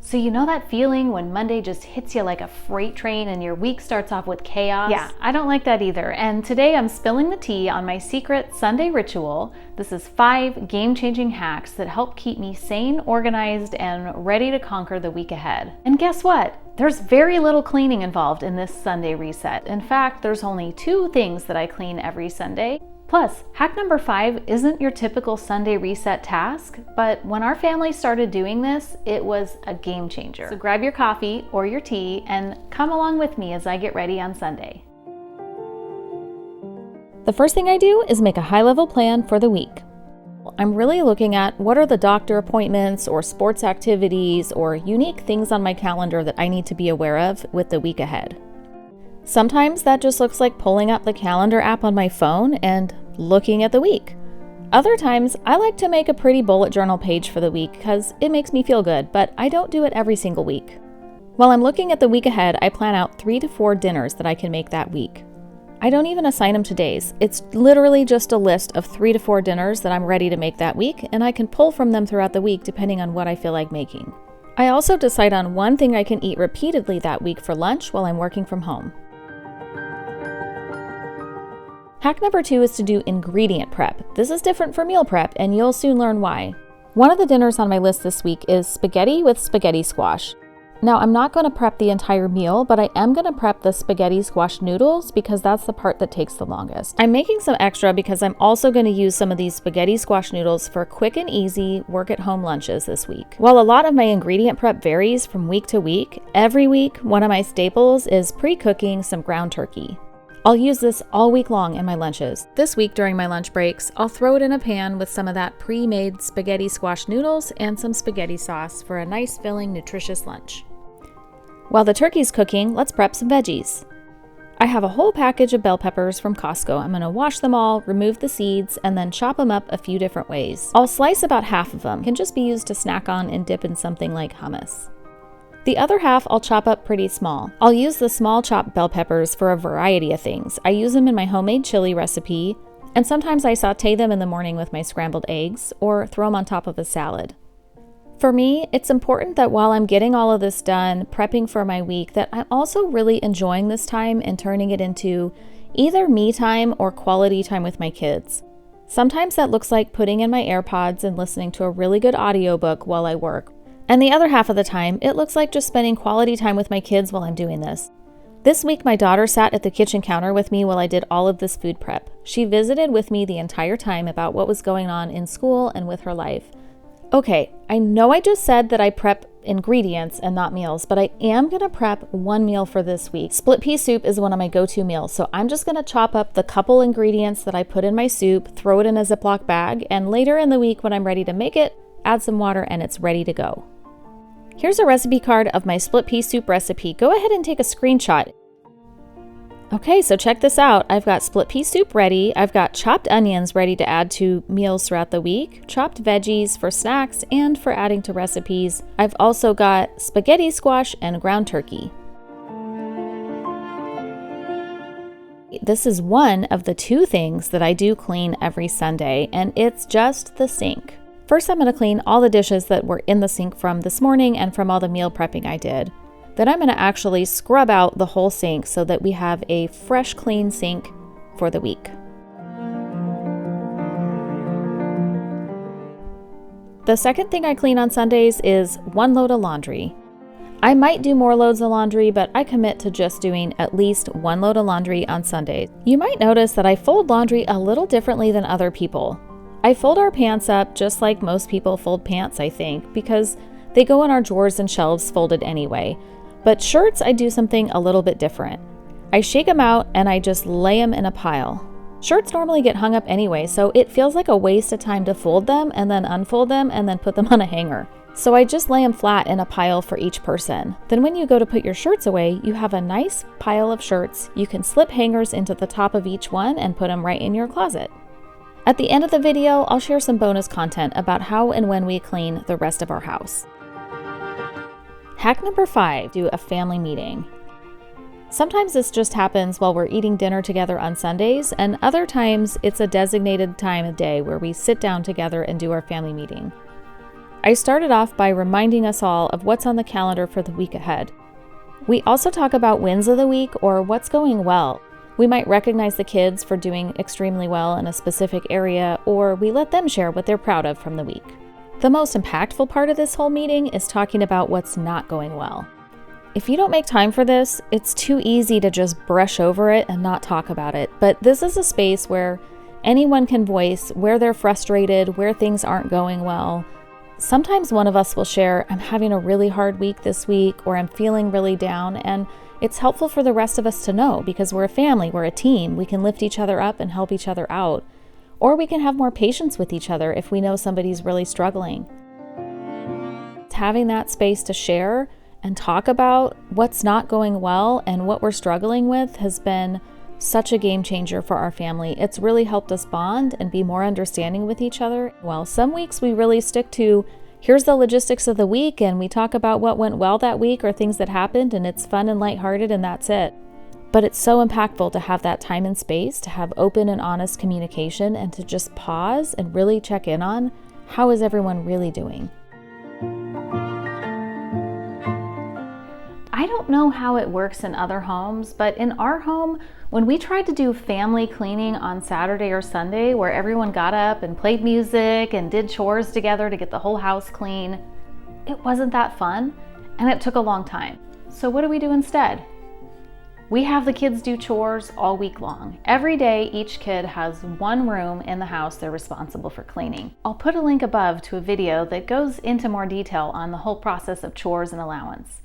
So you know that feeling when Monday just hits you like a freight train and your week starts off with chaos? Yeah, I don't like that either. And today I'm spilling the tea on my secret Sunday ritual. This is 5 game-changing hacks that help keep me sane, organized, and ready to conquer the week ahead. And guess what? There's very little cleaning involved in this Sunday reset. In fact, there's only 2 things that I clean every Sunday. Plus, hack number 5 isn't your typical Sunday reset task, but when our family started doing this, it was a game changer. So grab your coffee or your tea and come along with me as I get ready on Sunday. The first thing I do is make a high-level plan for the week. I'm really looking at what are the doctor appointments or sports activities or unique things on my calendar that I need to be aware of with the week ahead. Sometimes that just looks like pulling up the calendar app on my phone and looking at the week. Other times, I like to make a pretty bullet journal page for the week because it makes me feel good, but I don't do it every single week. While I'm looking at the week ahead, I plan out 3 to 4 dinners that I can make that week. I don't even assign them to days. It's literally just a list of 3 to 4 dinners that I'm ready to make that week, and I can pull from them throughout the week depending on what I feel like making. I also decide on one thing I can eat repeatedly that week for lunch while I'm working from home. Hack number 2 is to do ingredient prep. This is different from meal prep, and you'll soon learn why. One of the dinners on my list this week is spaghetti with spaghetti squash. Now, I'm not going to prep the entire meal, but I am going to prep the spaghetti squash noodles because that's the part that takes the longest. I'm making some extra because I'm also going to use some of these spaghetti squash noodles for quick and easy work-at-home lunches this week. While a lot of my ingredient prep varies from week to week, every week one of my staples is pre-cooking some ground turkey. I'll use this all week long in my lunches. This week during my lunch breaks, I'll throw it in a pan with some of that pre-made spaghetti squash noodles and some spaghetti sauce for a nice filling, nutritious lunch. While the turkey's cooking, let's prep some veggies. I have a whole package of bell peppers from Costco. I'm gonna wash them all, remove the seeds, and then chop them up a few different ways. I'll slice about half of them. Can just be used to snack on and dip in something like hummus. The other half I'll chop up pretty small. I'll use the small chopped bell peppers for a variety of things. I use them in my homemade chili recipe, and sometimes I saute them in the morning with my scrambled eggs or throw them on top of a salad. For me, it's important that while I'm getting all of this done, prepping for my week, that I'm also really enjoying this time and turning it into either me time or quality time with my kids. Sometimes that looks like putting in my AirPods and listening to a really good audiobook while I work. And the other half of the time, it looks like just spending quality time with my kids while I'm doing this. This week, my daughter sat at the kitchen counter with me while I did all of this food prep. She visited with me the entire time about what was going on in school and with her life. Okay, I know I just said that I prep ingredients and not meals, but I am gonna prep one meal for this week. Split pea soup is one of my go-to meals, so I'm just gonna chop up the couple ingredients that I put in my soup, throw it in a Ziploc bag, and later in the week when I'm ready to make it, add some water and it's ready to go. Here's a recipe card of my split pea soup recipe. Go ahead and take a screenshot. Okay, so check this out. I've got split pea soup ready. I've got chopped onions ready to add to meals throughout the week, chopped veggies for snacks and for adding to recipes. I've also got spaghetti squash and ground turkey. This is one of the 2 things that I do clean every Sunday, and it's just the sink. First, I'm going to clean all the dishes that were in the sink from this morning and from all the meal prepping I did. Then I'm going to actually scrub out the whole sink so that we have a fresh, clean sink for the week. The second thing I clean on Sundays is 1 load of laundry. I might do more loads of laundry, but I commit to just doing at least 1 load of laundry on Sundays. You might notice that I fold laundry a little differently than other people. I fold our pants up just like most people fold pants, I think, because they go in our drawers and shelves folded anyway. But shirts, I do something a little bit different. I shake them out and I just lay them in a pile. Shirts normally get hung up anyway, so it feels like a waste of time to fold them and then unfold them and then put them on a hanger. So I just lay them flat in a pile for each person. Then when you go to put your shirts away, you have a nice pile of shirts. You can slip hangers into the top of each one and put them right in your closet. At the end of the video, I'll share some bonus content about how and when we clean the rest of our house. Hack number 5, do a family meeting. Sometimes this just happens while we're eating dinner together on Sundays, and other times it's a designated time of day where we sit down together and do our family meeting. I started off by reminding us all of what's on the calendar for the week ahead. We also talk about wins of the week or what's going well. We might recognize the kids for doing extremely well in a specific area, or we let them share what they're proud of from the week. The most impactful part of this whole meeting is talking about what's not going well. If you don't make time for this, it's too easy to just brush over it and not talk about it. But this is a space where anyone can voice where they're frustrated, where things aren't going well. Sometimes one of us will share, I'm having a really hard week this week, or I'm feeling really down, and it's helpful for the rest of us to know because we're a family, we're a team, we can lift each other up and help each other out. Or we can have more patience with each other if we know somebody's really struggling. Having that space to share and talk about what's not going well and what we're struggling with has been such a game changer for our family. It's really helped us bond and be more understanding with each other. Well, some weeks we really stick to, here's the logistics of the week, and we talk about what went well that week or things that happened, and it's fun and lighthearted, and that's it. But it's so impactful to have that time and space, to have open and honest communication, and to just pause and really check in on how is everyone really doing. I don't know how it works in other homes, but in our home, when we tried to do family cleaning on Saturday or Sunday, where everyone got up and played music and did chores together to get the whole house clean, it wasn't that fun, and it took a long time. So what do we do instead? We have the kids do chores all week long. Every day, each kid has one room in the house they're responsible for cleaning. I'll put a link above to a video that goes into more detail on the whole process of chores and allowance.